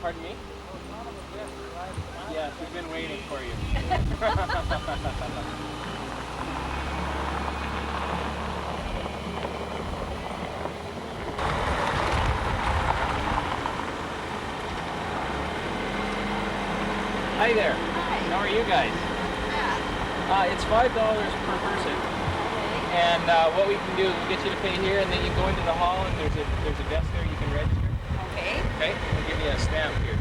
Pardon me? Yes, we've been waiting for you. Hi there. Hi. How are you guys? Yeah. It's $5 per person. Okay. And what we can do is we'll get you to pay here, and then you go into the hall, and there's a desk there you can register. Okay. Okay? We'll give you a stamp here too.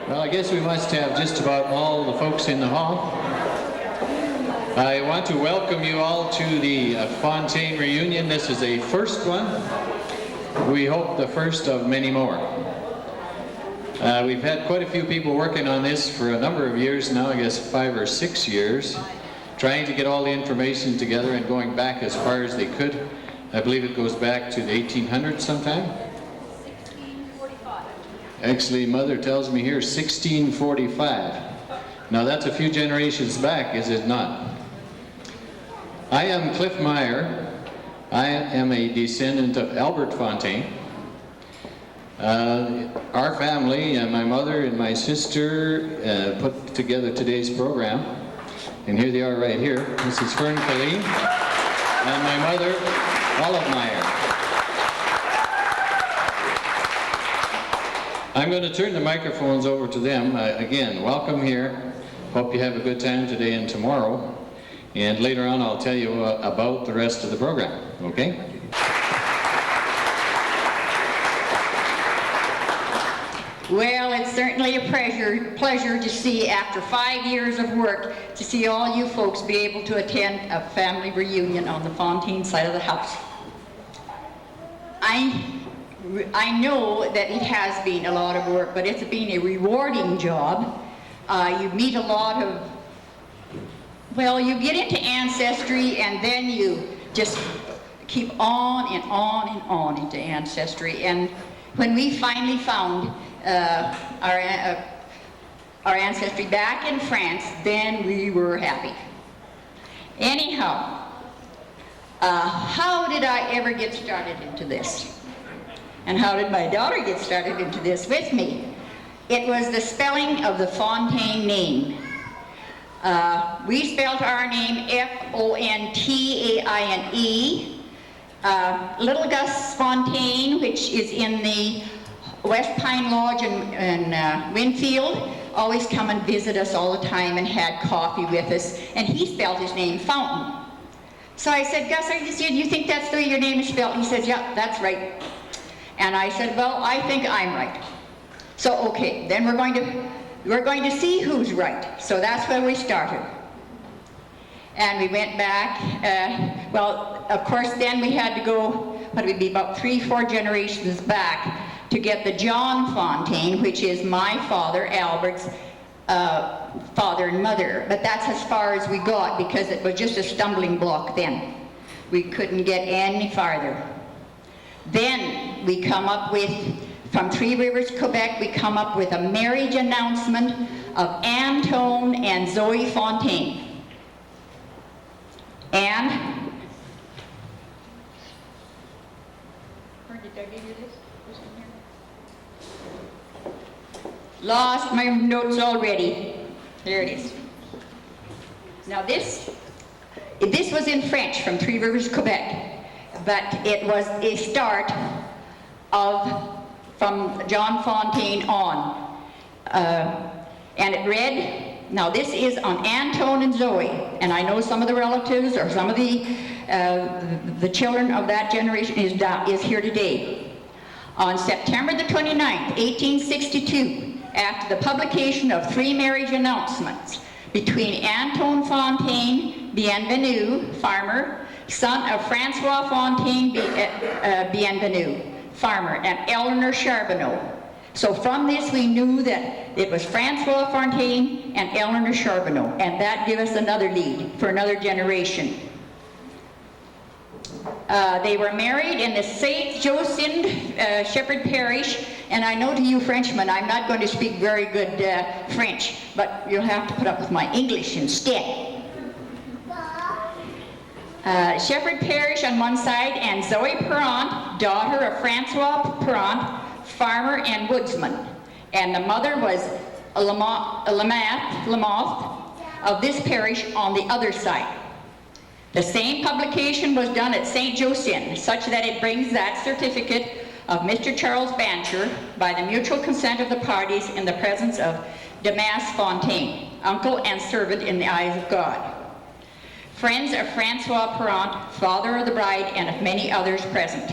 Well, I guess we must have just about all the folks in the hall. I want to welcome you all to the Fontaine Reunion. This is a first one. We hope the first of many more. We've had quite a few people working on this for a number of years now, I guess 5 or 6 years, trying to get all the information together and going back as far as they could. I believe it goes back to the 1800s sometime. Actually, Mother tells me here 1645. Now that's a few generations back, is it not? I am Cliff Meyer. I am a descendant of Albert Fontaine. Our family, my mother and my sister, put together today's program. And here they are right here. This is Fern Colleen and my mother, Olive Meyer. I'm going to turn the microphones over to them. Again, welcome here. Hope you have a good time today and tomorrow. And later on I'll tell you about the rest of the program, okay? Well, it's certainly a pleasure to see, after 5 years of work, to see all you folks be able to attend a family reunion on the Fontaine side of the house. I know that it has been a lot of work, but it's been a rewarding job. You meet a lot of, well, you get into ancestry and then you just keep on and on and on into ancestry. And when we finally found our ancestry back in France, then we were happy. Anyhow, how did I ever get started into this? And how did my daughter get started into this with me? It was the spelling of the Fontaine name. We spelled our name F-O-N-T-A-I-N-E. Little Gus Fontaine, which is in the West Pine Lodge in Winfield always come and visit us all the time and had coffee with us, and he spelled his name Fountain. So I said, Gus, do you think that's the way your name is spelled? He said, yeah, that's right. And I said, well, I think I'm right. So okay, then we're going to see who's right. So that's where we started. And we went back, well, of course, then we had to go, what would be about 3-4 generations back to get the John Fontaine, which is my father, Albert's, father and mother. But that's as far as we got because it was just a stumbling block then. We couldn't get any farther. Then we come up with, from Three Rivers, Quebec, we come up with a marriage announcement of Antone and Zoe Fontaine. And, where did I give you this? This one here? Lost my notes already. There it is. Now this was in French from Three Rivers, Quebec, but it was a start from John Fontaine on. And it read, now this is on Antone and Zoe, and I know some of the relatives or some of the children of that generation is here today. On September the 29th, 1862, after the publication of 3 marriage announcements between Antone Fontaine, Bienvenu, farmer, son of Francois Fontaine, Bienvenu, farmer, and Eleanor Charbonneau. So from this we knew that it was Francois Fontaine and Eleanor Charbonneau, and that gave us another lead for another generation. They were married in the St. Joseph Shepherd Parish, and I know to you Frenchmen, I'm not going to speak very good French, but you'll have to put up with my English instead. Shepherd Parish on one side, and Zoe Perrant, daughter of Francois Perrant, farmer and woodsman. And the mother was Lamoth of this parish on the other side. The same publication was done at St. Joseph, such that it brings that certificate of Mr. Charles Bancher by the mutual consent of the parties in the presence of Damas Fontaine, uncle and servant in the eyes of God. Friends of Francois Perrant, father of the bride, and of many others present.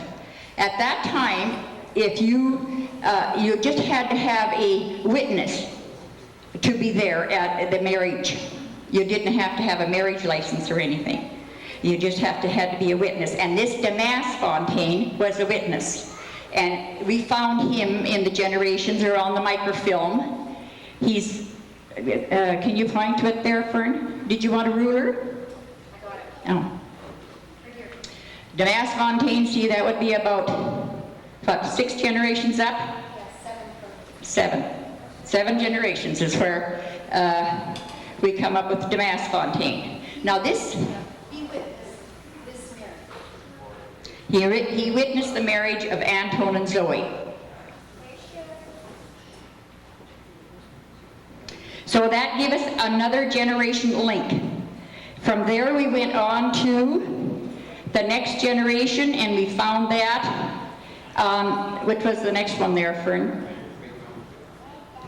At that time, if you just had to have a witness to be there at the marriage. You didn't have to have a marriage license or anything. You just had to be a witness. And this Damas Fontaine was a witness. And we found him in the generations or on the microfilm. He's, can you point to it there, Fern? Did you want a ruler? I got it. Oh. Right here. Damas Fontaine, see, that would be about, what, 6 generations up? Yes, 7 generations is where we come up with Damas Fontaine. Now this, He witnessed this marriage. he witnessed the marriage of Antone and Zoe. So that gave us another generation link. From there we went on to the next generation, and we found that, which was the next one there, Fern?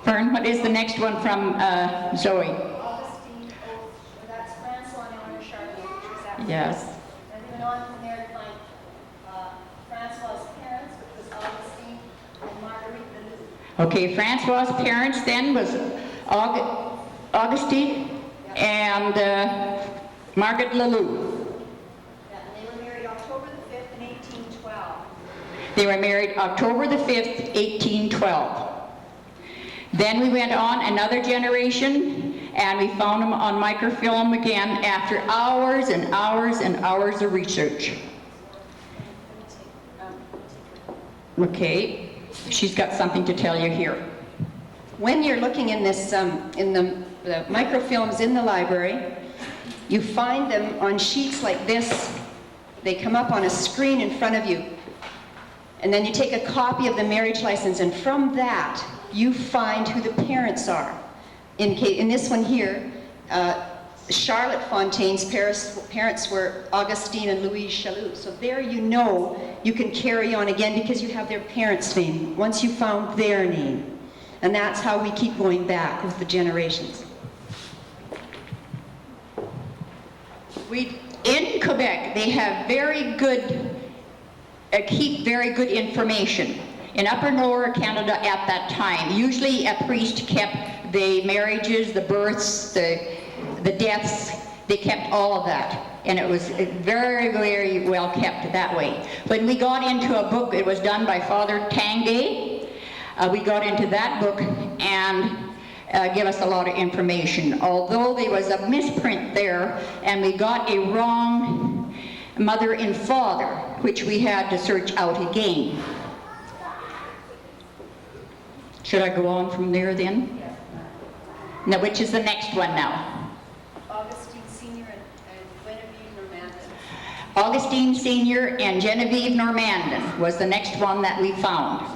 Fern, what is the next one from Zoe? Augustine, that's Francois and Eleanor Charbonneau, which was after Yes. this. And we went on from there to find Francois's parents, which was Augustine and Marguerite Leloup. Okay, Francois' parents then was Augustine and Margaret Leloup. Yeah, and they were married October the 5th in 1812. They were married October the 5th, 1812. Then we went on another generation, and we found them on microfilm again after hours and hours and hours of research. Okay, she's got something to tell you here. When you're looking in this, in the microfilms in the library, you find them on sheets like this. They come up on a screen in front of you. And then you take a copy of the marriage license, and from that, you find who the parents are. In this one here, Charlotte Fontaine's parents were Augustine and Louise Chaloux. So there you know you can carry on again because you have their parents' name, once you found their name. And that's how we keep going back with the generations. In Quebec, they have very good, keep very good information. In Upper and Lower Canada at that time, usually a priest kept the marriages, the births, the deaths, they kept all of that. And it was very, very well kept that way. When we got into a book, it was done by Father Tanguay. We got into that book and give us a lot of information. Although there was a misprint there and we got a wrong mother and father, which we had to search out again. Should I go on from there then? Now, which is the next one now? Augustine Senior and Genevieve Normandin. Augustine Senior and Genevieve Normandin was the next one that we found.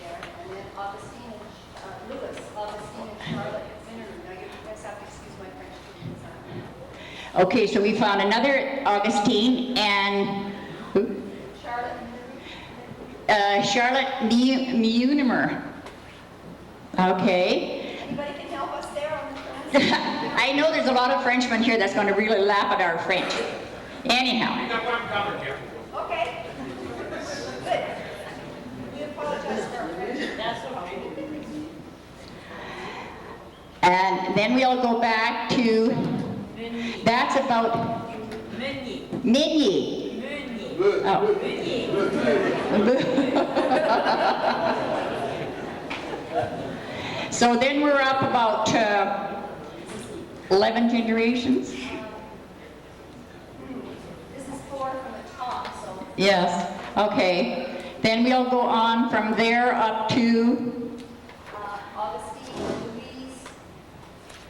There, and then Augustine and Louis, Augustine and Charlotte Finnerman. Now you guys have to excuse my French. Okay, so we found another Augustine and who? Charlotte Meunimer. Okay. Anybody can help us there on the pronunciation? I know there's a lot of Frenchmen here that's going to really laugh at our French. Anyhow. You got one covered here. Okay. Good. We apologize for our French. That's okay. And then we'll go back to, that's about Migny. Oh. So then we're up about 11 generations. This is 4 from the top, so. Yes, okay. Then we'll go on from there up to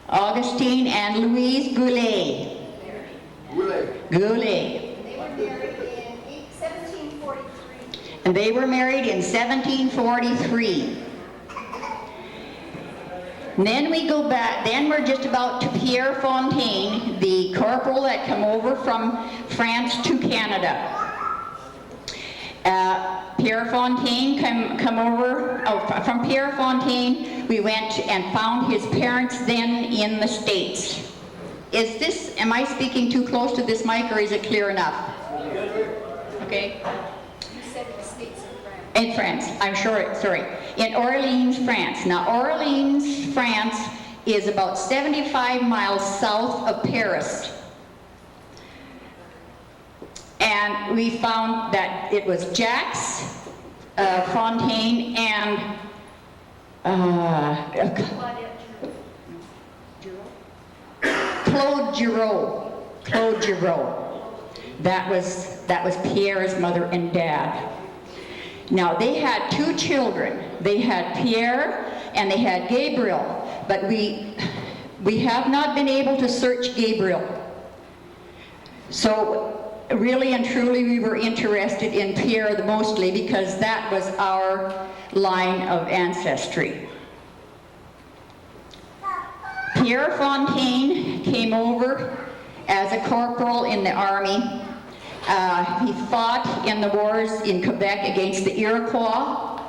Augustine and Louise Goulet. Goulet. They were married in 1743. And they were married in 1743. And then we go back, then we're just about to Pierre Fontaine, the corporal that came over from France to Canada. Pierre Fontaine come over, from Pierre Fontaine we went and found his parents then in the States. Is this, am I speaking too close to this mic or is it clear enough? Okay. You said the States of France. In France, I'm sure, sorry. In Orleans, France. Now Orleans, France is about 75 miles south of Paris. And we found that it was Jacques Fontaine and Claude Giroux. Claude Giroux. That was Pierre's mother and dad. Now they had 2 children. They had Pierre and they had Gabriel, but we have not been able to search Gabriel. So really and truly we were interested in Pierre mostly because that was our line of ancestry. Pierre Fontaine came over as a corporal in the army. He fought in the wars in Quebec against the Iroquois,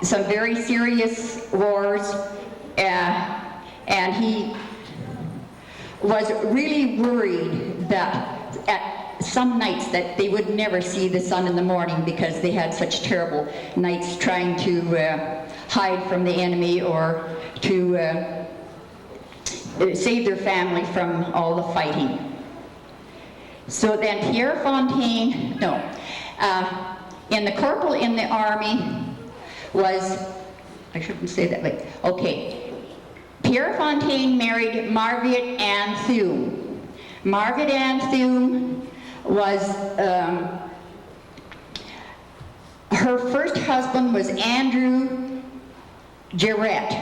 some very serious wars, and he was really worried that at some nights that they would never see the sun in the morning because they had such terrible nights trying to hide from the enemy or to save their family from all the fighting. So then Pierre Fontaine, in the corporal in the army was, I shouldn't say that way, okay. Pierre Fontaine married Margaret Ann Thume. Margaret Ann Thume was, her first husband was Andrew Jarrett.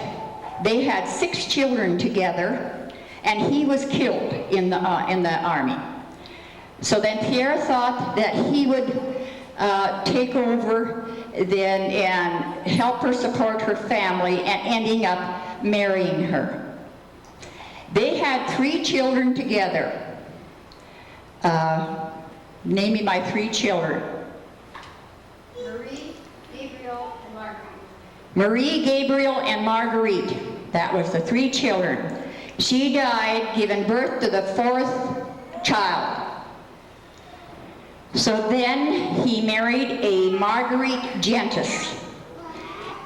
They had 6 children together, and he was killed in the army. So then Pierre thought that he would take over then and help her support her family, and ending up marrying her. They had 3 children together. Name me my 3 children. Marie, Gabriel, and Marguerite. Marie, Gabriel, and Marguerite. That was the 3 children. She died giving birth to the 4th child. So then he married a Marguerite Gentis,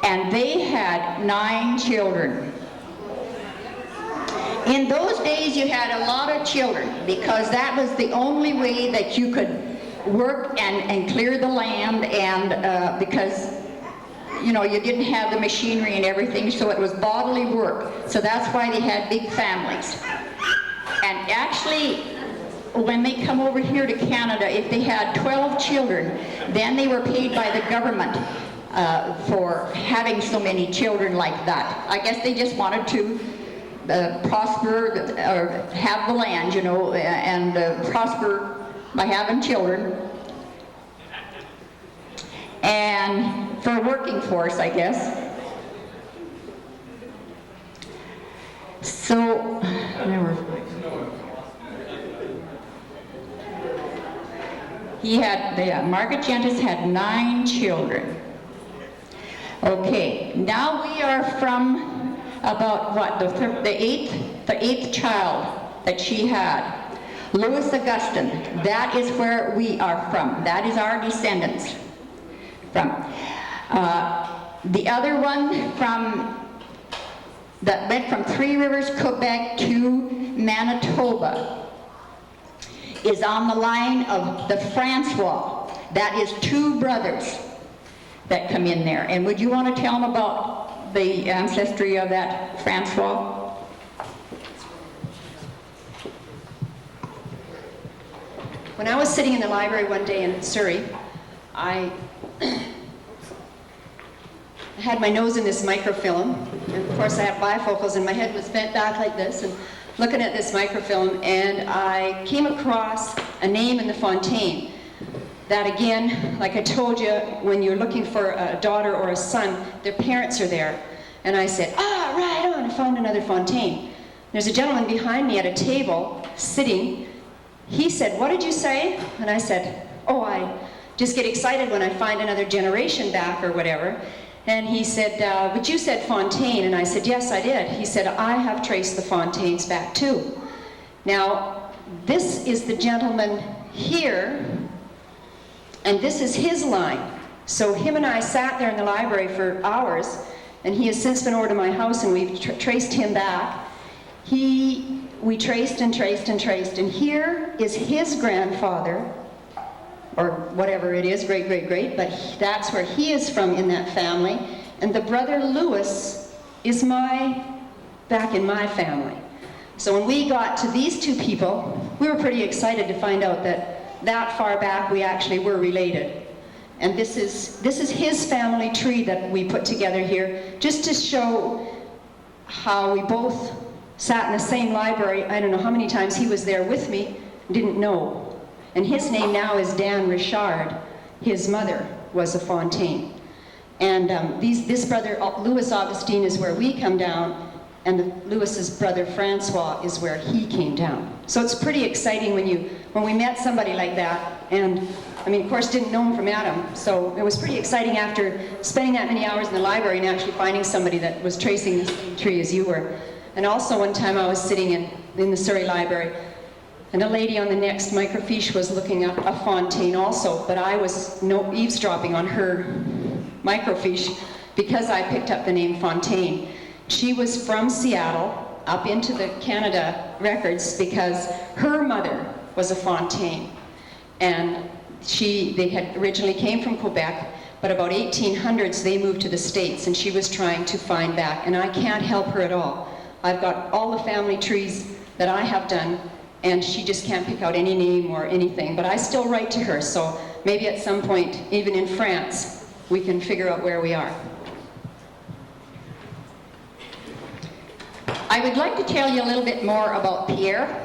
and they had 9 children. In those days you had a lot of children because that was the only way that you could work and clear the land, and because you know, you didn't have the machinery and everything, so it was bodily work. So that's why they had big families. And actually, when they come over here to Canada, if they had 12 children, then they were paid by the government for having so many children like that. I guess they just wanted to prosper or have the land, you know, and prosper by having children. And for a working force, I guess. So, Margaret Gentis had 9 children. Okay, now we are from about what, the eighth child that she had. Louis Augustine, that is where we are from. That is our descendants from. The other one that went from Three Rivers, Quebec to Manitoba is on the line of the Francois. That is 2 brothers that come in there. And would you want to tell them about the ancestry of that Francois? When I was sitting in the library one day in Surrey, I had my nose in this microfilm, and of course I have bifocals, and my head was bent back like this, and looking at this microfilm, and I came across a name in the Fontaine that, again, like I told you, when you're looking for a daughter or a son, their parents are there. And I said, right on, I found another Fontaine. There's a gentleman behind me at a table, sitting. He said, what did you say? And I said, I just get excited when I find another generation back or whatever. And he said, but you said Fontaine. And I said, yes, I did. He said, I have traced the Fontaines back too. Now, this is the gentleman here, and this is his line. So him and I sat there in the library for hours, and he has since been over to my house, and we've traced him back. We traced and traced and traced, and here is his grandfather, or whatever it is, great, great, great, but that's where he is from in that family. And the brother Louis is back in my family. So when we got to these 2 people, we were pretty excited to find out that far back we actually were related. And this is his family tree that we put together here, just to show how we both sat in the same library. I don't know how many times he was there with me, didn't know. And his name now is Dan Richard. His mother was a Fontaine. And this brother, Louis Augustine, is where we come down, and Louis's brother Francois is where he came down. So it's pretty exciting when we met somebody like that. And I mean, of course, didn't know him from Adam. So it was pretty exciting after spending that many hours in the library and actually finding somebody that was tracing the same tree as you were. And also one time I was sitting in the Surrey Library, and a lady on the next microfiche was looking up a Fontaine also, but I was eavesdropping on her microfiche because I picked up the name Fontaine. She was from Seattle up into the Canada records because her mother was a Fontaine. And they had originally came from Quebec, but about 1800s they moved to the States, and she was trying to find back, and I can't help her at all. I've got all the family trees that I have done, and she just can't pick out any name or anything, but I still write to her, so maybe at some point, even in France, we can figure out where we are. I would like to tell you a little bit more about Pierre.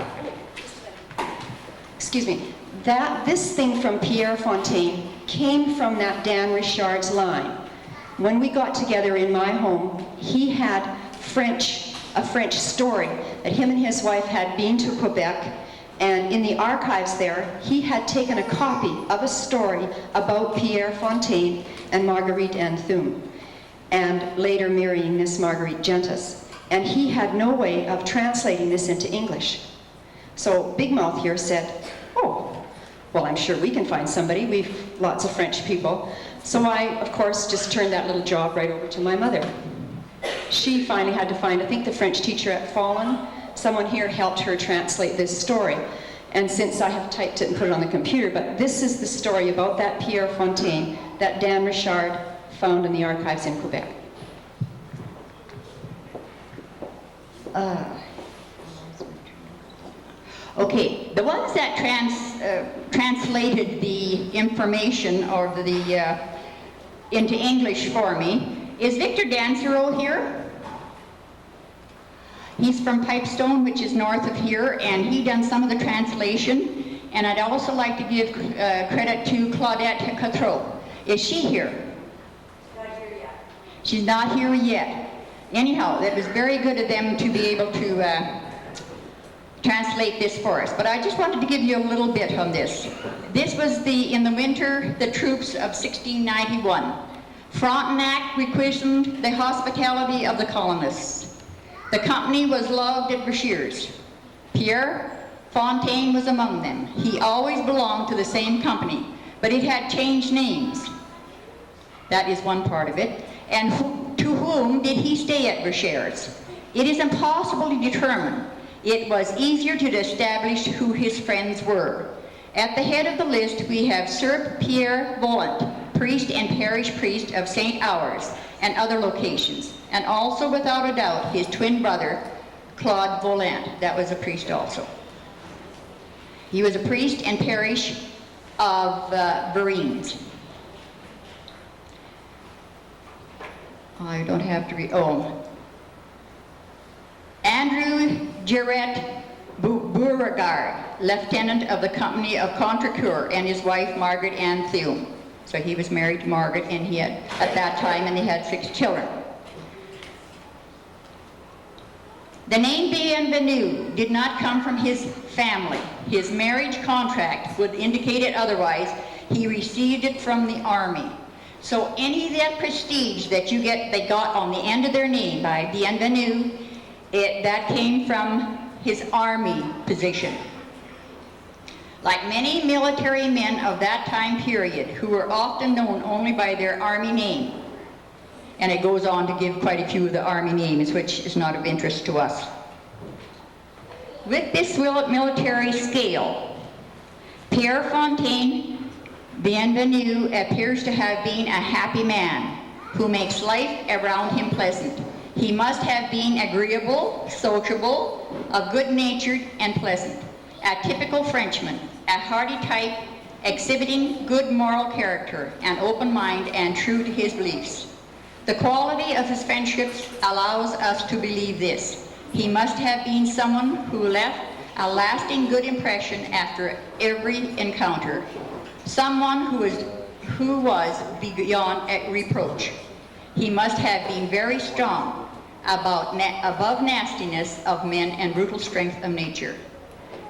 Excuse me. This thing from Pierre Fontaine came from that Dan Richard's line. When we got together in my home, he had a French story that him and his wife had been to Quebec, and in the archives there, he had taken a copy of a story about Pierre Fontaine and Marguerite Anne Thume, and later marrying Miss Marguerite Gentis. And he had no way of translating this into English. So Big Mouth here said, oh, well, I'm sure we can find somebody. We've lots of French people. So I, of course, just turned that little job right over to my mother. She finally had to find, I think, the French teacher at Falun. Someone here helped her translate this story. And since I have typed it and put it on the computer, but this is the story about that Pierre Fontaine that Dan Richard found in the archives in Quebec. Okay, the ones that translated the information or into English for me is Victor Dansereau here. He's from Pipestone, which is north of here, and he done some of the translation. And I'd also like to give credit to Claudette Cotreau. Is she here? Not here yet. She's not here yet. Anyhow, it was very good of them to be able to translate this for us. But I just wanted to give you a little bit on this. This was in the winter, the troops of 1691. Frontenac requiesced the hospitality of the colonists. The company was loved at Brashears. Pierre Fontaine was among them. He always belonged to the same company, but it had changed names. That is one part of it. And to whom did he stay at Brashears? It is impossible to determine. It was easier to establish who his friends were. At the head of the list we have Sir Pierre Volant, priest and parish priest of St. Ours and other locations, and also without a doubt his twin brother Claude Volant, that was a priest also. He was a priest and parish of Verines. I don't have to read, Andrew Girette Beauregard, lieutenant of the company of Contrecoeur, and his wife Margaret Anne Thume. So he was married to Margaret, and he had, at that time, and they had 6 children. The name Bienvenu did not come from his family. His marriage contract would indicate it otherwise. He received it from the army. So any of that prestige that they got on the end of their name by Bienvenu, that came from his army position. Like many military men of that time period, who were often known only by their army name, and it goes on to give quite a few of the army names, which is not of interest to us. With this military scale, Pierre Fontaine Bienvenu appears to have been a happy man who makes life around him pleasant. He must have been agreeable, sociable, good-natured, and pleasant. A typical Frenchman, a hearty type, exhibiting good moral character, an open mind, and true to his beliefs. The quality of his friendships allows us to believe this. He must have been someone who left a lasting good impression after every encounter. Someone who was beyond reproach. He must have been very strong above nastiness of men and brutal strength of nature.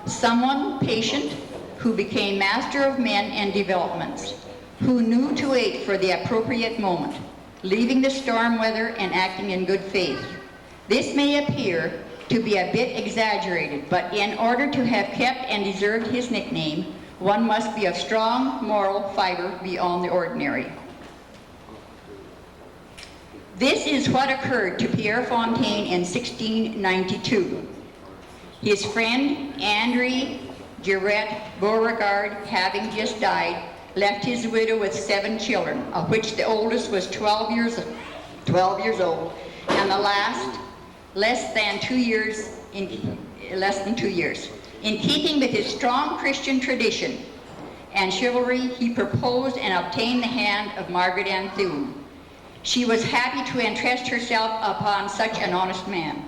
Someone patient who became master of men and developments, who knew to wait for the appropriate moment, leaving the storm weather and acting in good faith. This may appear to be a bit exaggerated, but in order to have kept and deserved his nickname, one must be of strong moral fiber beyond the ordinary. This is what occurred to Pierre Fontaine in 1692. His friend, André Girette Beauregard, having just died, left his widow with 7 children, of which the oldest was 12 years old, and the last less than 2 years. In keeping with his strong Christian tradition and chivalry, he proposed and obtained the hand of Margaret Anne Thume. She was happy to entrust herself upon such an honest man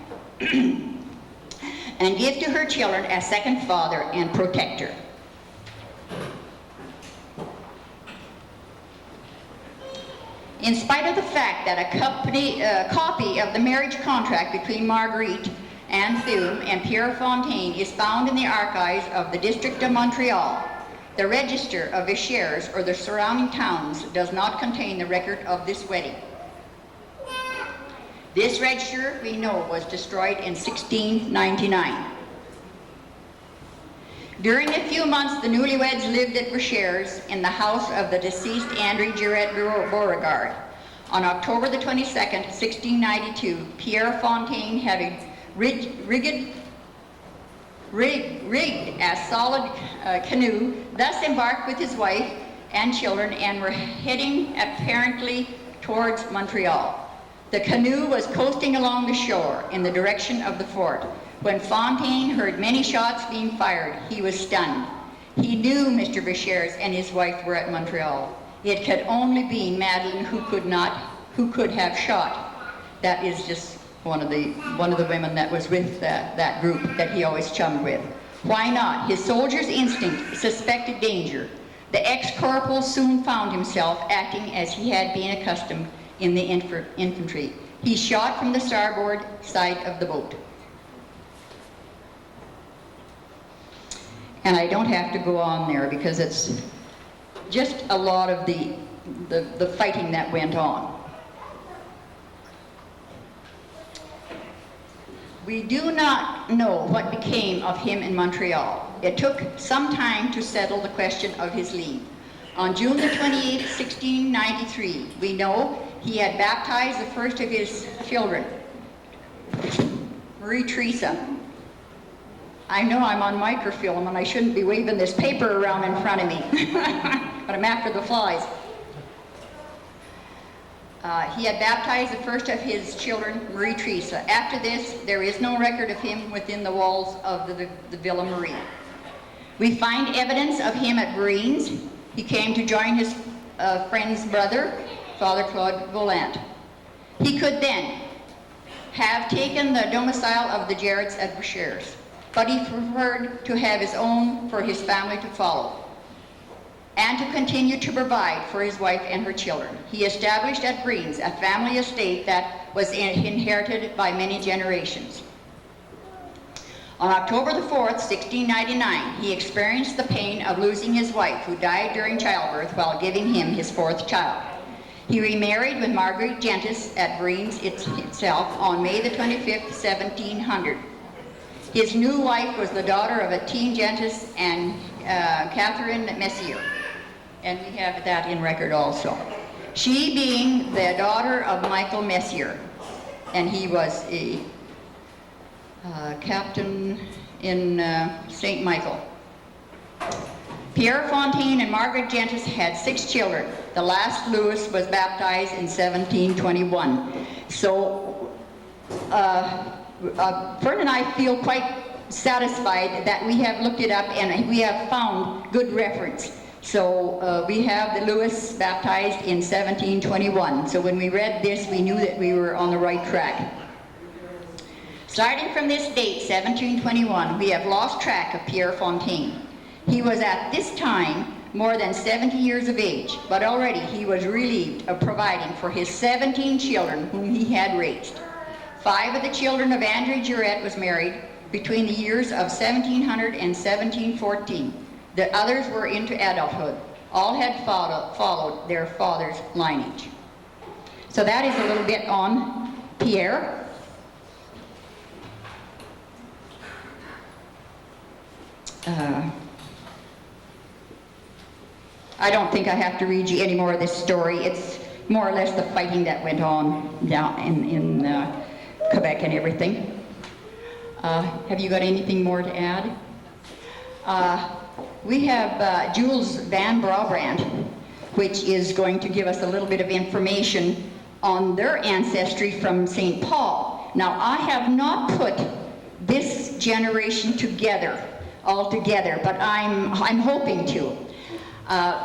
and give to her children a second father and protector. In spite of the fact that a copy of the marriage contract between Marguerite Anne Thume and Pierre Fontaine is found in the archives of the District of Montreal, the Register of Vichères or the surrounding towns does not contain the record of this wedding. This register, we know, was destroyed in 1699. During a few months, the newlyweds lived at Vichères in the house of the deceased André Girette Beauregard. On October the 22nd, 1692, Pierre Fontaine had a rigged a solid canoe, thus embarked with his wife and children and were heading apparently towards Montreal. The canoe was coasting along the shore in the direction of the fort. When Fontaine heard many shots being fired, he was stunned. He knew Mr. Vichères and his wife were at Montreal. It could only be Madeleine who could have shot. That is just one of the women that was with that group that he always chummed with. Why not? His soldier's instinct suspected danger. The ex-corporal soon found himself acting as he had been accustomed in the infantry. He shot from the starboard side of the boat. And I don't have to go on there because it's just a lot of the fighting that went on. We do not know what became of him in Montreal. It took some time to settle the question of his leave. On June the 28th, 1693, we know he had baptized the first of his children, Marie Teresa. I know I'm on microfilm and I shouldn't be waving this paper around in front of me, but I'm after the flies. He had baptized the first of his children, Marie Teresa. After this, there is no record of him within the walls of the Villa Marie. We find evidence of him at Breens. He came to join his friend's brother, Father Claude Volant. He could then have taken the domicile of the Jarretts at Vichères, but he preferred to have his own for his family to follow and to continue to provide for his wife and her children. He established at Breens a family estate that was inherited by many generations. On October the 4th, 1699, he experienced the pain of losing his wife, who died during childbirth while giving him his fourth child. He remarried with Marguerite Gentis at Breens itself on May the 25th, 1700. His new wife was the daughter of Etienne Gentis and Catherine Messier, and we have that in record also. She being the daughter of Michael Messier, and he was a captain in St. Michael. Pierre Fontaine and Margaret Gentis had 6 children. The last, Louis, was baptized in 1721. So Fern and I feel quite satisfied that we have looked it up and we have found good reference. So we have the Louis baptized in 1721. So when we read this, we knew that we were on the right track. Starting from this date, 1721, we have lost track of Pierre Fontaine. He was at this time more than 70 years of age, but already he was relieved of providing for his 17 children whom he had raised. 5 of the children of André Girette was married between the years of 1700 and 1714. The others were into adulthood. All had followed their father's lineage. So that is a little bit on Pierre. I don't think I have to read you any more of this story. It's more or less the fighting that went on down in Quebec and everything. Have you got anything more to add? We have Jules Van Brabrand, which is going to give us a little bit of information on their ancestry from St. Paul. Now, I have not put this generation all together, but I'm hoping to.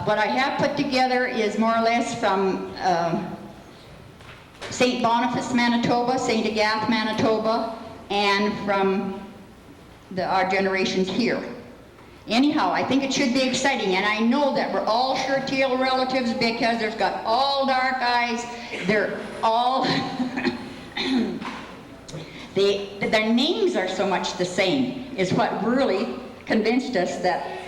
What I have put together is more or less from St. Boniface, Manitoba, St. Agathe, Manitoba, and from our generations here. Anyhow, I think it should be exciting, and I know that we're all sure-tail relatives because they've got all dark eyes. They're all, their names are so much the same, is what really convinced us that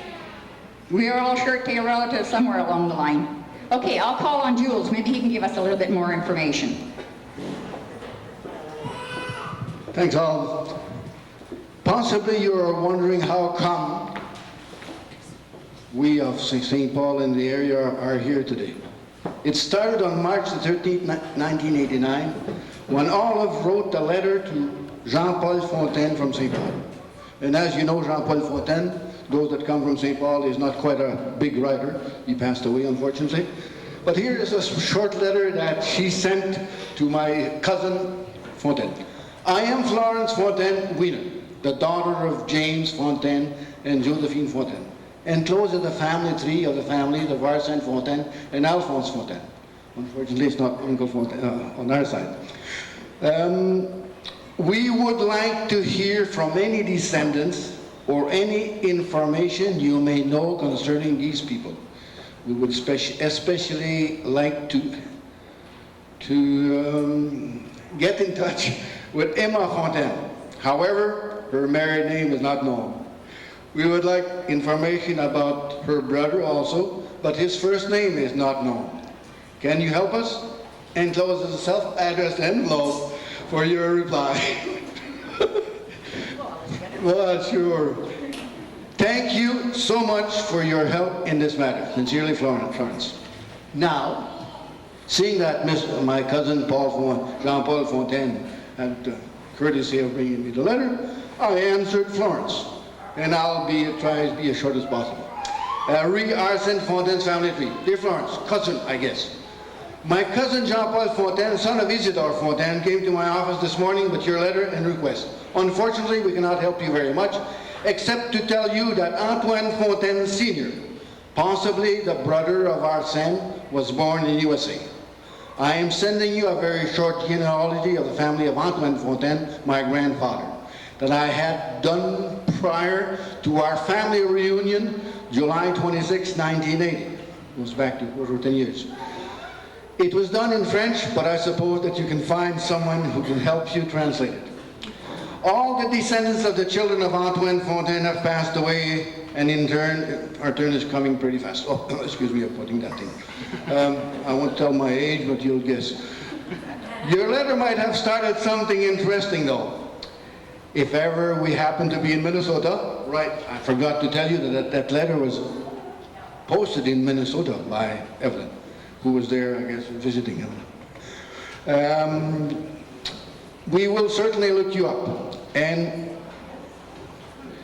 we are all short-tail relatives somewhere along the line. Okay, I'll call on Jules. Maybe he can give us a little bit more information. Thanks, Al. Possibly you are wondering how come we of St. Paul in the area are here today. It started on March the 13th, 1989, when Olive wrote a letter to Jean-Paul Fontaine from St. Paul. And as you know, Jean-Paul Fontaine, those that come from St. Paul, is not quite a big writer. He passed away, unfortunately. But here is a short letter that she sent to my cousin Fontaine. I am Florence Fontaine Wiener, the daughter of James Fontaine and Josephine Fontaine. Enclosed is the family tree of the families of Arsène Fontaine and Alphonse Fontaine. Unfortunately, it's not Uncle Fontaine on our side. We would like to hear from any descendants or any information you may know concerning these people. We would especially like to get in touch with Emma Fontaine. However, her married name is not known. We would like information about her brother also, but his first name is not known. Can you help us? Enclosed is a self-addressed envelope for your reply. Well, sure. Thank you so much for your help in this matter. Sincerely, Florence. Now, seeing that my cousin Jean-Paul Fontaine had the courtesy of bringing me the letter, I answered Florence. And I'll try to be as short as possible. Arsène Fontaine's family tree. Dear Florence, cousin, I guess. My cousin Jean-Paul Fontaine, son of Isidore Fontaine, came to my office this morning with your letter and request. Unfortunately, we cannot help you very much, except to tell you that Antoine Fontaine Sr., possibly the brother of Arsène, was born in USA. I am sending you a very short genealogy of the family of Antoine Fontaine, my grandfather, that I had done prior to our family reunion, July 26, 1980. It goes back to over 10 years. It was done in French, but I suppose that you can find someone who can help you translate it. All the descendants of the children of Antoine Fontaine have passed away, and in turn, our turn is coming pretty fast. Oh, excuse me for putting that thing. I won't tell my age, but you'll guess. Your letter might have started something interesting, though. If ever we happen to be in Minnesota, right, I forgot to tell you that letter was posted in Minnesota by Evelyn, who was there, I guess, visiting Evelyn. We will certainly look you up. And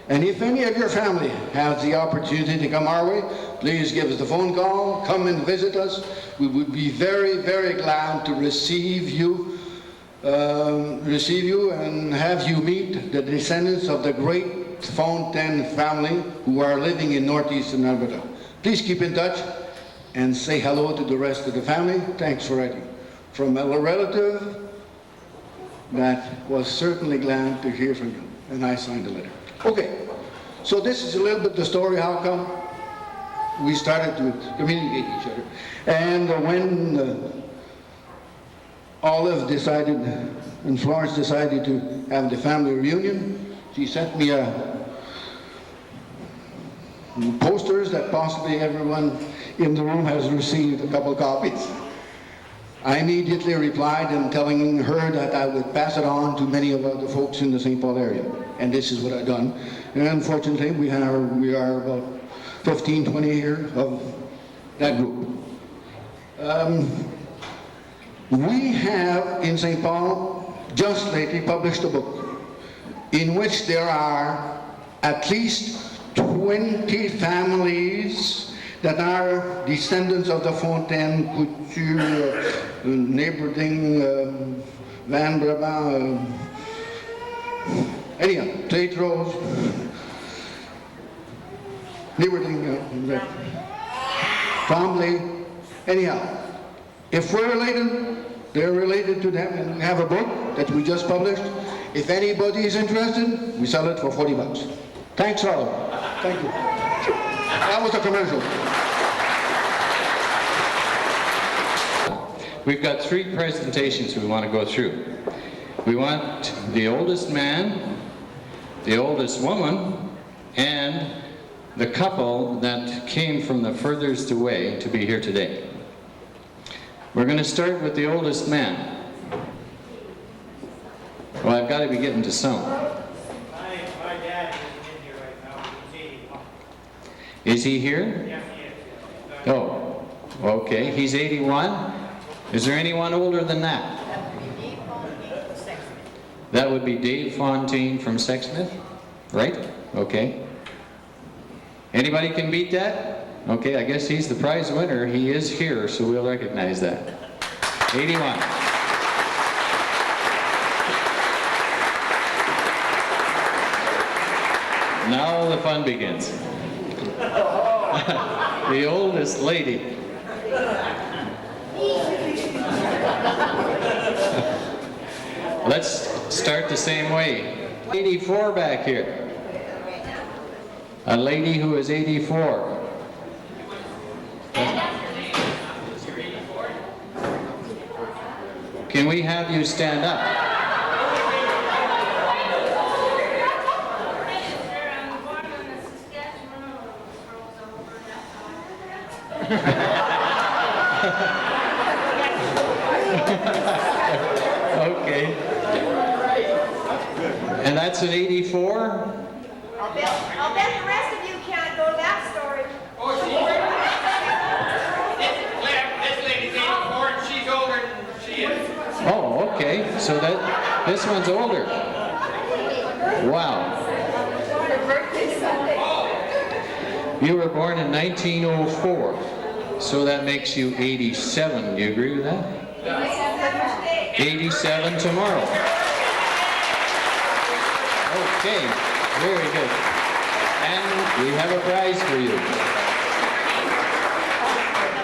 if any of your family has the opportunity to come our way, please give us a phone call, come and visit us. We would be very, very glad to receive you and have you meet the descendants of the great Fontaine family who are living in northeastern Alberta. Please keep in touch and say hello to the rest of the family. Thanks for writing. From a relative that was certainly glad to hear from you. And I signed the letter. Okay, so this is a little bit the story how come we started to communicate each other. And when Olive decided, and Florence decided to have the family reunion, she sent me posters that possibly everyone in the room has received a couple copies. I immediately replied and telling her that I would pass it on to many of the folks in the St. Paul area. And this is what I've done. And unfortunately, we are about 15, 20 here of that group. We have in St. Paul just lately published a book in which there are at least 20 families that are descendants of the Fontaine, Couture, Neighbording, Van Brabant, anyhow, Tétros, Neighbording, Tremblay, anyhow. If we're related, they're related to them, and we have a book that we just published. If anybody is interested, we sell it for $40. Thanks all. Thank you. That was a commercial. We've got 3 presentations we want to go through. We want the oldest man, the oldest woman, and the couple that came from the furthest away to be here today. We're going to start with the oldest man. Well, I've got to be getting to some. My dad isn't in here right now. He's 81. Is he here? Yeah, he is. Oh, okay. He's 81. Is there anyone older than that? That would be Dave Fontaine from Sexsmith, right? Okay. Anybody can beat that? Okay, I guess he's the prize winner. He is here, so we'll recognize that. 81. Now the fun begins. The oldest lady. Let's start the same way. 84 back here. A lady who is 84. Can we have you stand up? Okay. And that's an 84? I'll bet the rest of you can't go to that story. Oh, this lady's 84 and she's older than she is. Oh, okay. So that this one's older. Wow. You were born in 1904, so that makes you 87. Do you agree with that? 87 tomorrow. Okay, very good. And we have a prize for you.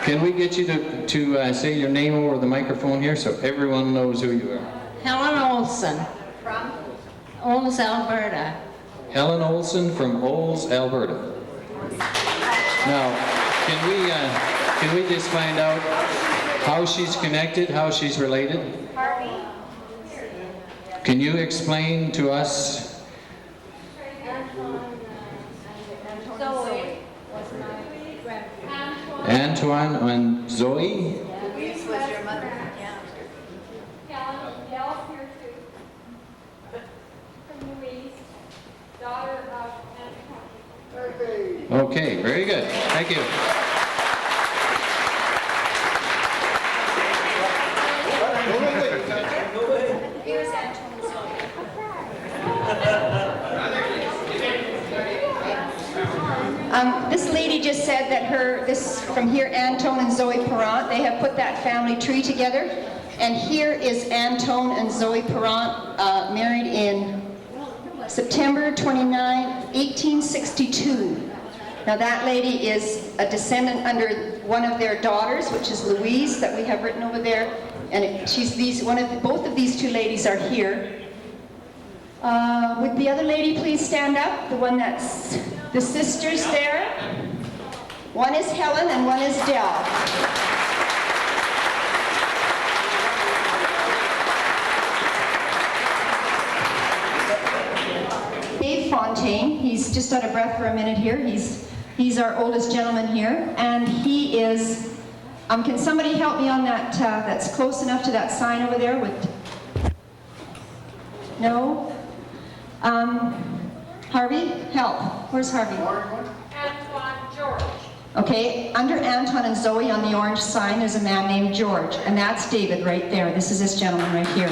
Can we get you to say your name over the microphone here so everyone knows who you are? Helen Olson. From? Olds, Alberta. Helen Olson from Olds, Alberta. Now, can we just find out how she's connected, how she's related? Harvey? Can you explain to us? Zoe. Antoine and Zoe? Louise was your mother. Yeah. Gal's here too. From Louise, daughter of Antoine. Okay, very good. Thank you. Here's Antoine Zoe. This lady just said that this from here, Antone and Zoe Perrant, they have put that family tree together. And here is Antone and Zoe Perrant, married in September 29, 1862. Now that lady is a descendant under one of their daughters, which is Louise, that we have written over there. And both of these 2 ladies are here. Would the other lady please stand up? The one that's the sisters there. One is Helen and one is Dell. Dave Fontaine, he's just out of breath for a minute here. He's our oldest gentleman here, and he is. Can somebody help me on that? That's close enough to that sign over there with. No. Harvey, help. Where's Harvey? Antoine George. Okay, under Anton and Zoe on the orange sign, there's a man named George, and that's David right there. This is this gentleman right here.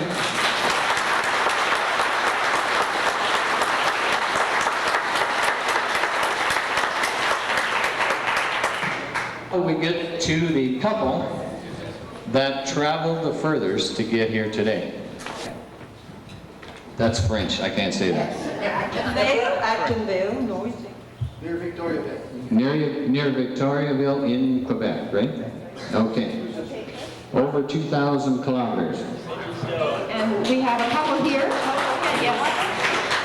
We get to the couple that traveled the furthest to get here today. That's French, I can't say that. Actonville, no. Near Victoriaville. Near Victoriaville in Quebec, right? Okay. Over 2,000 kilometers. And we have a couple here.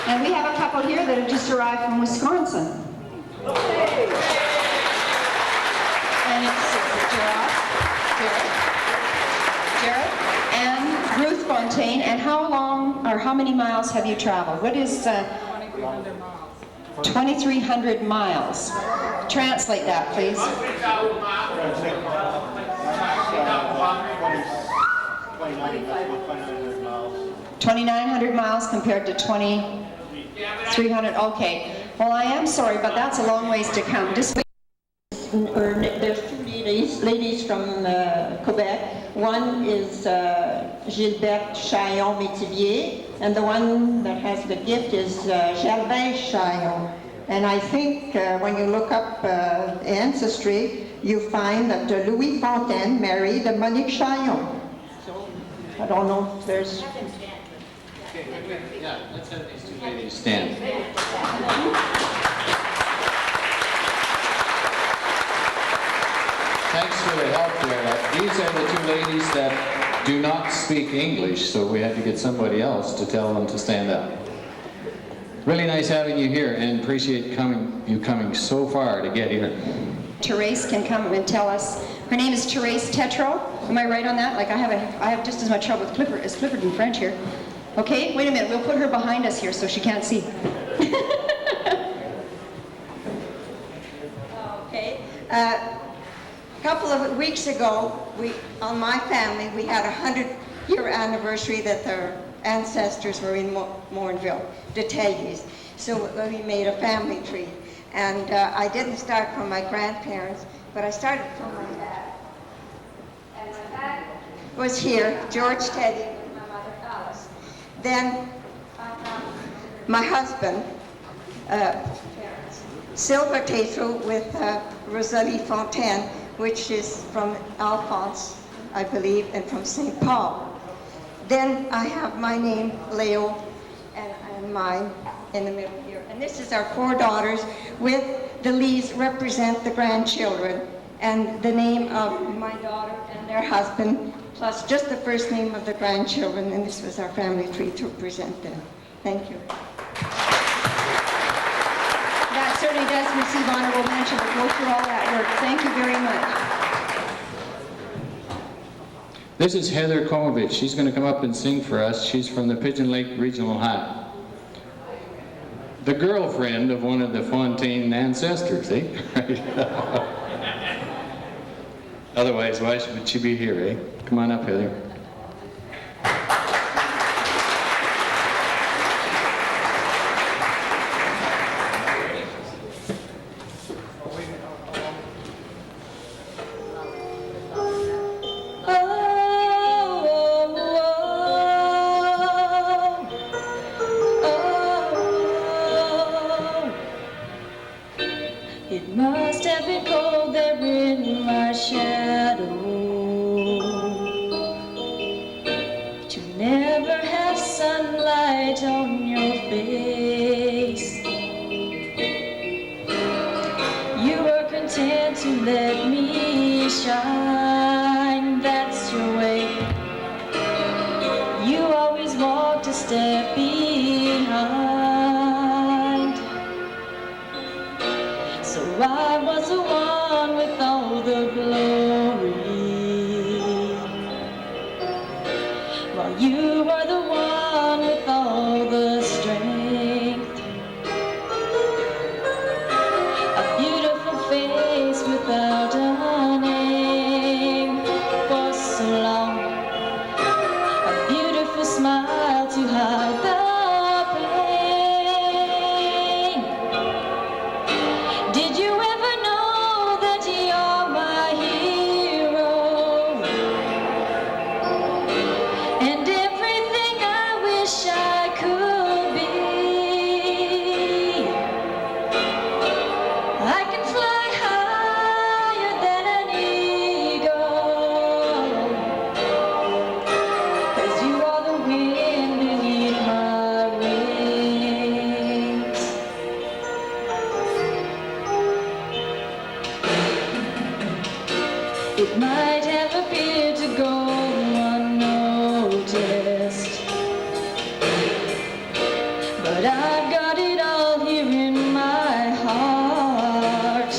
And we have a couple here that have just arrived from Wisconsin. Gerald. And Ruth Fontaine. And how long or how many miles have you traveled? What is 2,300 miles. 2,300 miles? Translate that, please. 2,900 miles compared to 2,300. Okay. Well, I am sorry, but that's a long ways to come. Just There's two ladies from Quebec. One is Gilberte Chaillon-Métivier, and the one that has the gift is Gervais Chaillon. And I think when you look up ancestry, you find that Louis Fontaine married Monique Chaillon. So I don't know if there's... Yeah, let's have these two ladies stand. Thanks for the help there. These are the two ladies that do not speak English, so we had to get somebody else to tell them to stand up. Really nice having you here, and appreciate you coming so far to get here. Therese can come and tell us. Her name is Therese Tetreault. Am I right on that? Like I have just as much trouble with Clifford as Clifford in French here. Okay, wait a minute. We'll put her behind us here so she can't see. Okay. A couple of weeks ago, on my family, we had a 100-year anniversary that our ancestors were in Morinville, the Taggies. So we made a family tree. And I didn't start from my grandparents, but I started from my dad. And my dad was here, George Teddy, and my mother Alice. Then my husband, Silva Tetreault with Rosalie Fontaine, which is from Alphonse, I believe, and from St. Paul. Then I have my name, Leo, and mine in the middle here. And this is our 4 daughters with the leaves represent the grandchildren and the name of my daughter and their husband, plus just the first name of the grandchildren, and this was our family tree to present them. Thank you. That certainly does receive honorable mention to go through all that work. Thank you very much. This is Heather Komovich. She's going to come up and sing for us. She's from the Pigeon Lake Regional High. The girlfriend of one of the Fontaine ancestors, eh? Otherwise, why would she be here, eh? Come on up, Heather. It must have been cold there in my shadow to never have sunlight on your face. You were content to let me shine, that's your way. You always walked a step behind. So I was the one with all the glory, while you were the one with all the strength. A beautiful face without a name for so long. A beautiful smile to hide the pain. Did you ever know that you're my hero? And everything I wish I could be. I can fly higher than an eagle, 'cause you are the wind beneath my wings. It might have appeared to go unnoticed, but I've got it all here in my heart.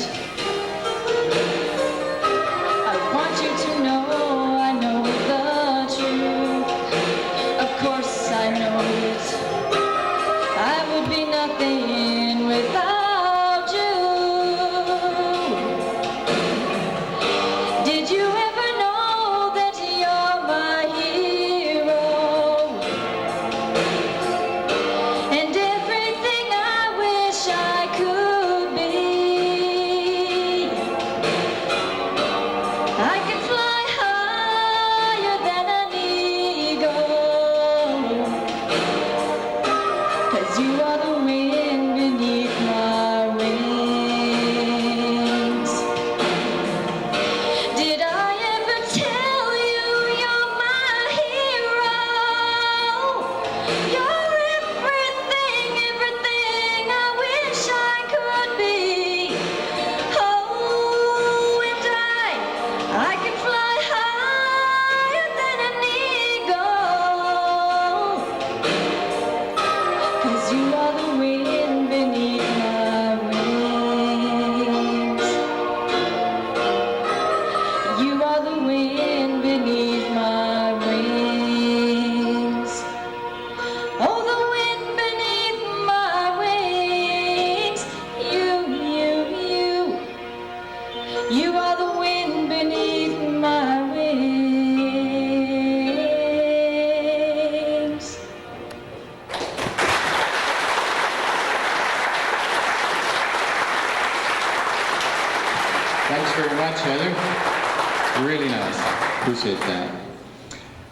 Appreciate that.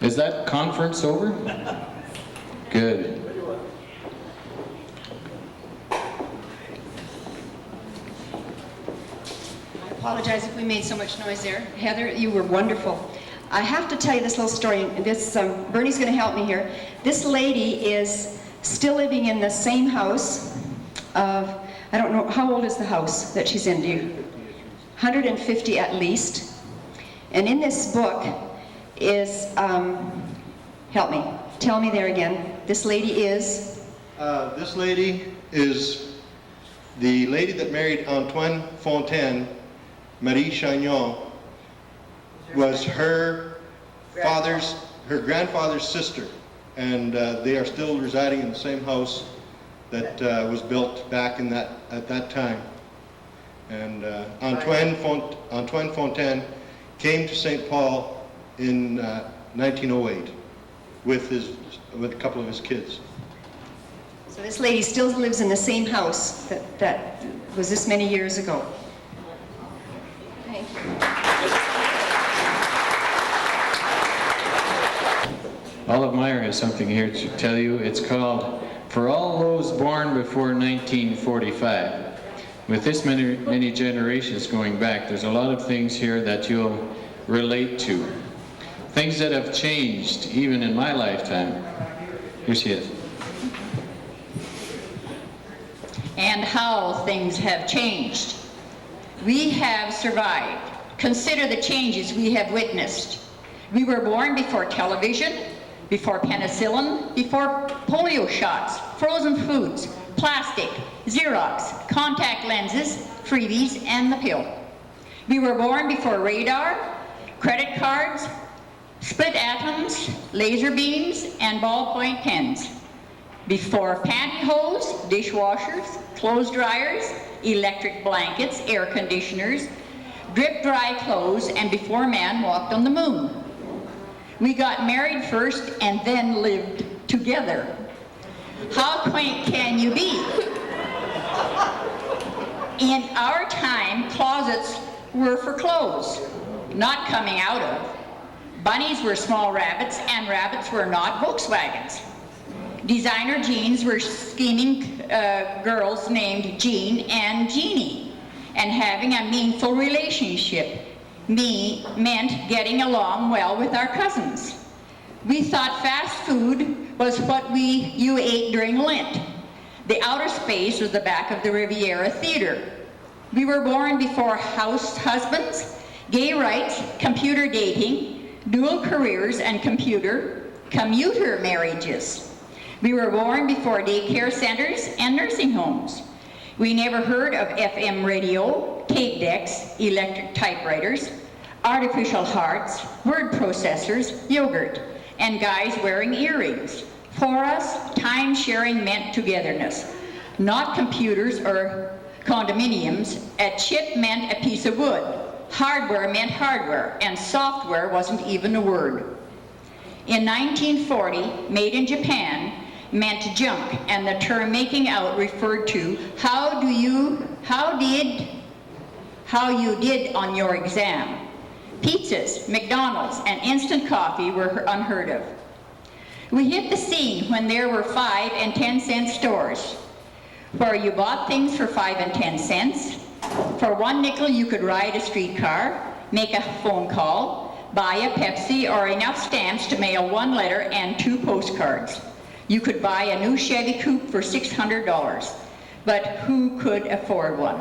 Is that conference over? Good. I apologize if we made so much noise there. Heather, you were wonderful. I have to tell you this little story. Bernie's going to help me here. This lady is still living in the same house of, I don't know, how old is the house that she's in? 150 at least. And in this book is, help me, tell me there again. This lady is? This lady is the lady that married Antoine Fontaine. Marie Chagnon was her grandfather's sister, and they are still residing in the same house that was built back at that time. And Antoine Fontaine came to St. Paul in 1908 with a couple of his kids. So this lady still lives in the same house that was this many years ago. Thank you. Olive Meyer has something here to tell you. It's called For All Those Born Before 1945. With this many generations going back, there's a lot of things here that you'll relate to. Things that have changed even in my lifetime. Here she is. And how things have changed. We have survived. Consider the changes we have witnessed. We were born before television, before penicillin, before polio shots, frozen foods, plastic, Xerox, contact lenses, freebies, and the pill. We were born before radar, credit cards, split atoms, laser beams, and ballpoint pens. Before pantyhose, dishwashers, clothes dryers, electric blankets, air conditioners, drip dry clothes, and before man walked on the moon. We got married first and then lived together. How quaint can you be? In our time, closets were for clothes, not coming out of. Bunnies were small rabbits, and rabbits were not Volkswagens. Designer jeans were scheming girls named Jean and Jeannie, and having a meaningful relationship meant getting along well with our cousins. We thought fast food was what you ate during Lent. The outer space was the back of the Riviera Theater. We were born before house husbands, gay rights, computer dating, dual careers, and commuter marriages. We were born before daycare centers and nursing homes. We never heard of FM radio, tape decks, electric typewriters, artificial hearts, word processors, yogurt, and guys wearing earrings. For us, time sharing meant togetherness, not computers or condominiums. A chip meant a piece of wood. Hardware meant hardware, and software wasn't even a word. In 1940, made in Japan meant junk, and the term making out referred to how you did on your exam. Pizzas, McDonald's, and instant coffee were unheard of. We hit the scene when there were 5 and 10 cent stores, where you bought things for 5 and 10 cents. For 1 nickel you could ride a streetcar, make a phone call, buy a Pepsi, or enough stamps to mail 1 letter and 2 postcards. You could buy a new Chevy Coupe for $600, but who could afford one?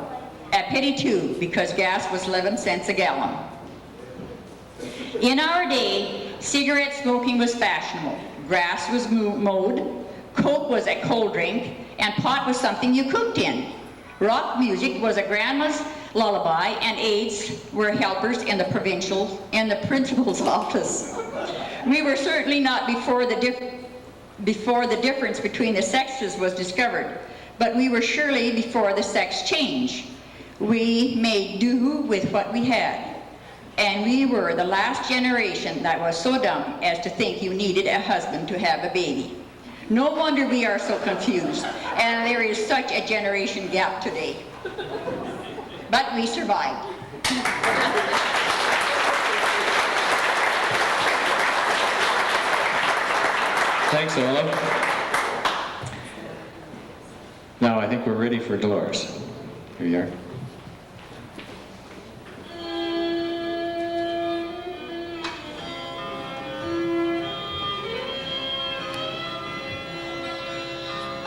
A pity too, because gas was 11 cents a gallon. In our day, cigarette smoking was fashionable, grass was mowed, Coke was a cold drink, and pot was something you cooked in. Rock music was a grandma's lullaby, and aides were helpers in the principal's office. We were certainly not before the difference between the sexes was discovered, but we were surely before the sex change. We made do with what we had, and we were the last generation that was so dumb as to think you needed a husband to have a baby. No wonder we are so confused, and there is such a generation gap today. But we survived. Thanks, Ola. Now I think we're ready for Dolores. Here you are.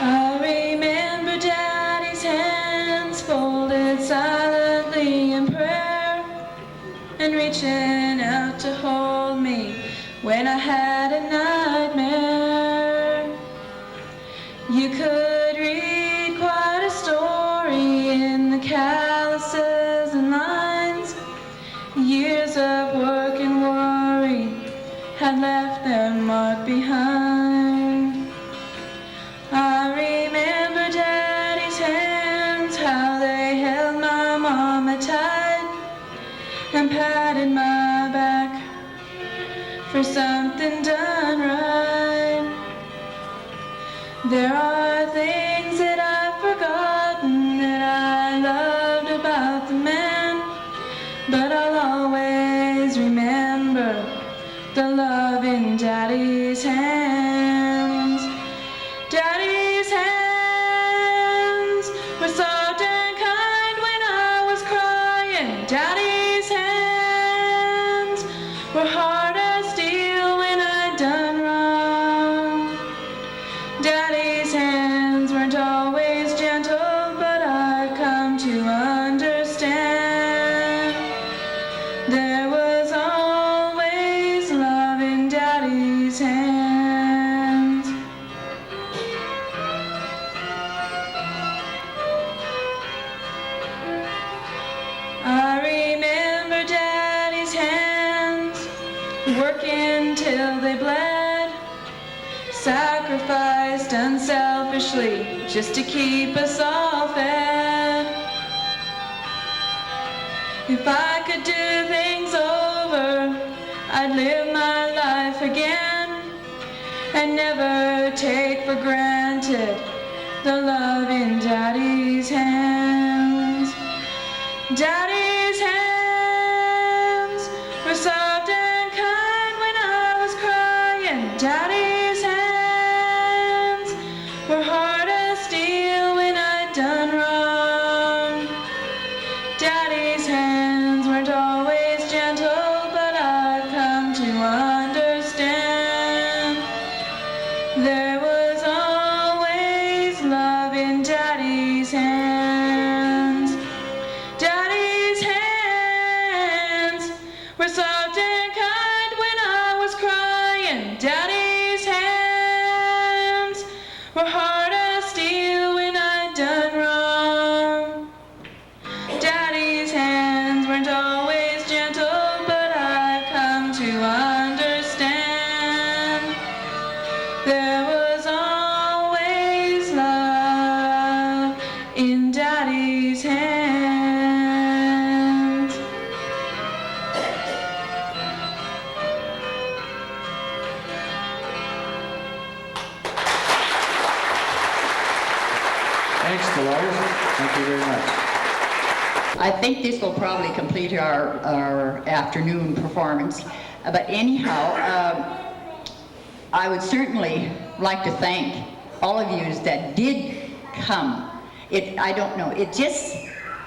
I remember Daddy's hands folded silently in prayer and reaching out to hold me when I had a nightmare. You could read quite a story in the calluses and lines. Years of work and worry had left their mark behind. I remember Daddy's hands, how they held my mama tight and patted my back for something done right. There are things that I've forgotten that I loved about the man, but I'll always remember the love in Daddy's hands. Daddy's hands were soft and kind when I was crying. Daddy's hands were hard as steel when I'd done wrong. Daddy's hands weren't always gentle, but I've come to understand. There was always love in Daddy's hands. I remember Daddy's hands working till they bled, sacrificed unselfishly just to keep us all fed. If I could do things over, I'd live my life again and never take for granted the love in Daddy's hands. Daddy's hands were soft and kind when I was crying. Daddy's hands were hard as steel when I'd done wrong. Daddy's hands weren't always gentle, but I've come to understand. There was always love in Daddy's hands. Daddy's hands were soft and kind when I was crying. Daddy's hands were hard as steel when I'd done wrong. Daddy's hands weren't always gentle, but I've come to understand. There was always love in Daddy's hands. Thanks, Dolores. Thank you very much. I think this will probably complete our afternoon performance. But anyhow, I would certainly like to thank all of you that did come. I don't know, it just,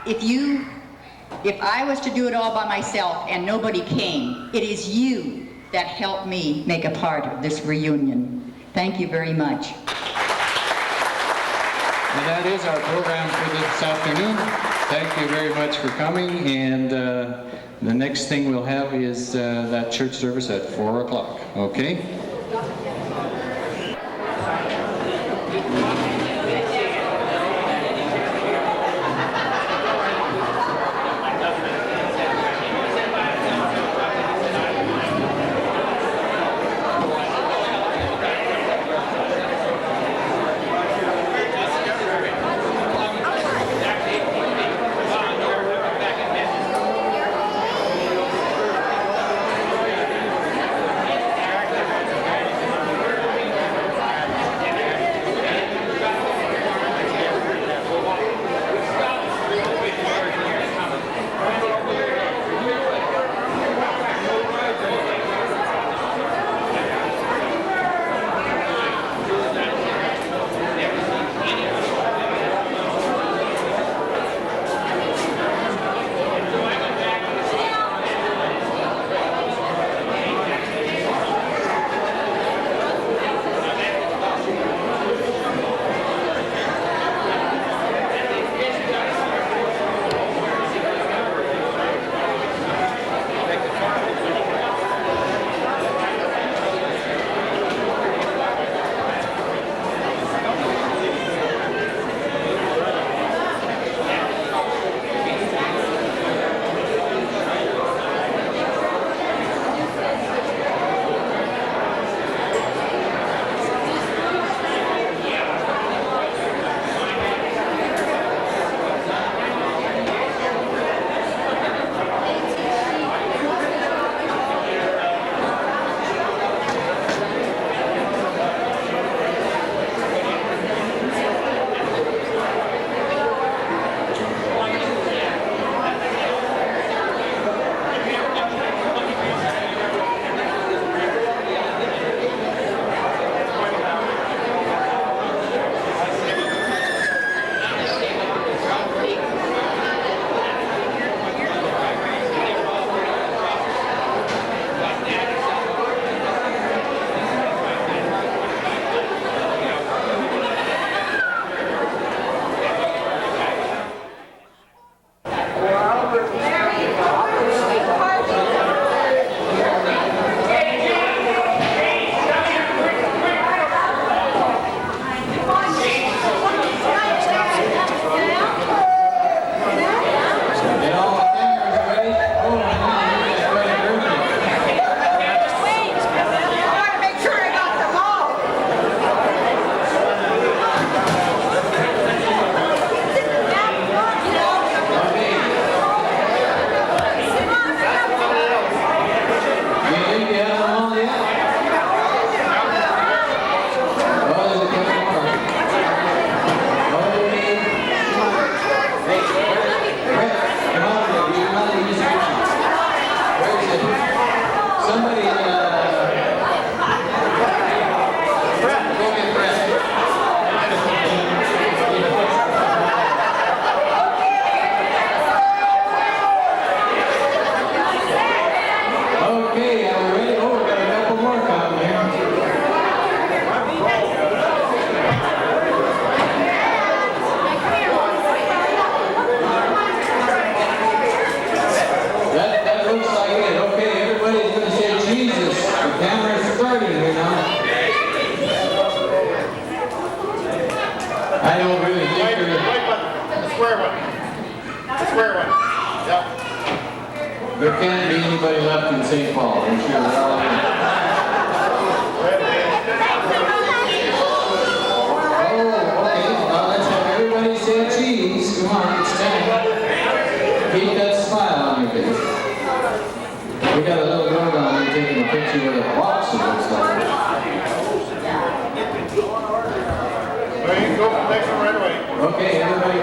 if I was to do it all by myself and nobody came, it is you that helped me make a part of this reunion. Thank you very much. And that is our program for this afternoon. Thank you very much for coming, and the next thing we'll have is that church service at 4 o'clock, okay? There can't be anybody left in St. Paul. I'm sure they're all here. Oh, okay. Well, let's have everybody say cheese. Come on, it's time. Keep that smile on your face. We got a little girl down here taking a picture with a box, it looks like. There you go, next one right away. Okay, everybody